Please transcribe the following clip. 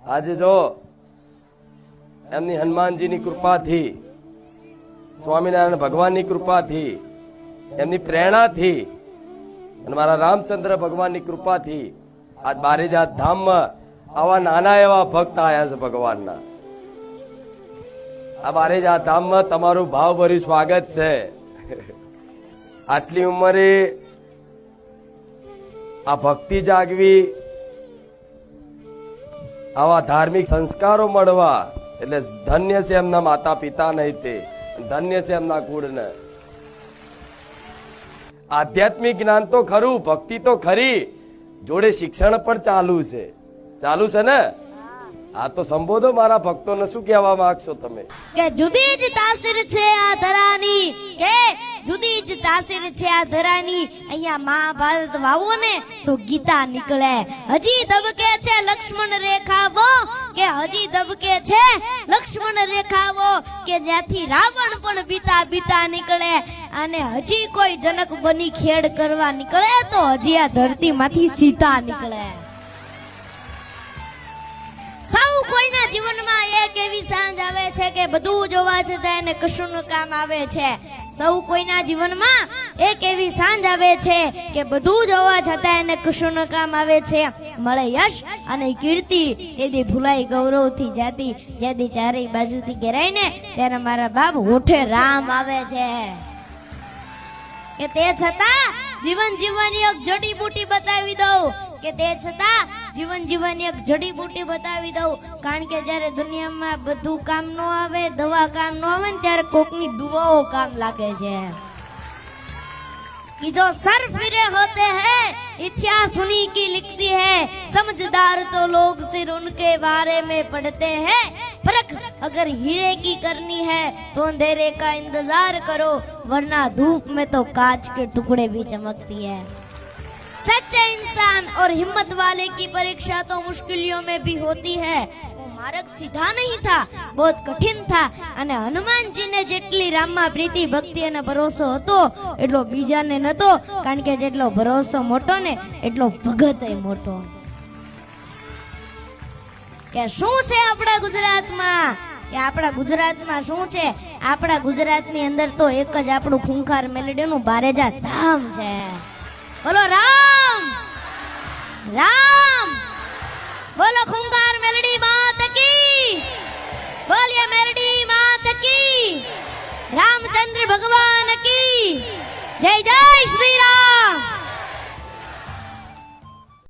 આજે જો એમની હનુમાનજીની કૃપાથી, સ્વામિનારાયણ ભગવાનની કૃપાથી, એમની પ્રેરણાથી અને મારા રામચંદ્ર ભગવાનની કૃપાથી આજ બારેજાત ધામમાં આવા નાના એવા ભક્ત આવ્યા છે ભગવાનના. આ બારેજાત ધામમાં તમારું ભાવભર્યું સ્વાગત છે. આટલી ઉંમરે આ ભક્તિ જાગવી, આવા ધાર્મિક સંસ્કારો મળવા એટલે ધન્ય છે એમના માતા પિતા નહીં, તે ધન્ય છે એમના કુળને. આધ્યાત્મિક જ્ઞાન તો ખરું, ભક્તિ તો ખરી, જોડે શિક્ષણ પણ ચાલુ છે ને. આ તો સંબોધો મારા ભક્તોને, શું કહેવા માંગશો તમે? કે જુદી જ તાસીર છે આ ધરાની, કે જુદી જ તાસીર છે આ ધરાની. અહીંયા મહાભારત વાવો ને તો ગીતા નીકળે. હજી દબકે છે લક્ષ્મણ રેખાવો, કે હજી દબકે છે લક્ષ્મણ રેખાવો, કે જ્યાંથી રાવણ પણ બીતા નીકળે. અને હજી કોઈ જનક બની ખેડ કરવા નીકળે તો હજી આ ધરતી માંથી સીતા નીકળે. સૌ કોઈના જીવનમાં એક એવી સાંજ આવે છે કે બધું જોવા છતાં એને કશું નું કામ આવે છે. સૌ કોઈના જીવનમાં એક એવી સાંજ આવે છે કે બધું જોવા છતાં એને કશું નું કામ આવે છે. મળે યશ અને કીર્તિ, તેથી ભૂલાઈ ગૌરવથી જાતિ, જેથી ચારેય બાજુથી ઘેરાય ને ત્યારે મારા બાપ હોઠે રામ આવે છે. કે તે છતાં જીવન જીવવાની એક જડીબુટી બતાવી દઉં, કે તે છતાં જીવન જીવવાની એક જડીબુટી બતાવી દઉં. કારણ કે જ્યારે દુનિયામાં બધું કામ ન આવે, દવા કામ ન આવે ને ત્યારે કોકની દુઆઓ કામ લાગે છે. कि जो सर फिरे होते हैं इतिहास उन्हीं की लिखती है, समझदार तो लोग सिर्फ उनके बारे में पढ़ते हैं. परख अगर हीरे की करनी है तो अंधेरे का इंतजार करो, वरना धूप में तो कांच के टुकड़े भी चमकती है. सच्चे इंसान और हिम्मत वाले की परीक्षा तो मुश्किलों में भी होती है. मार्ग सीधा नहीं था, बहुत कठिन था. અને હનુમાનજીને જેટલી રામમાં પ્રીતિ, ભક્તિ અને ભરોસો હતો એટલો બીજાને નતો. કારણ કે જેટલો ભરોસો મોટો ને એટલો ભગતય મોટો. કે શું છે આપણા ગુજરાતમાં, કે આપણા ગુજરાતમાં શું છે? આપણા ગુજરાતની અંદર તો એક જ આપણું ખૂંખાર મેલડીનું બારેજાત ધામ છે. બોલો રામ રામ, બોલો ખૂંખાર મેલડી માત કી, બોलिए मेलडी मात की, रामचंद्र भगवान की जय. जय श्री राम.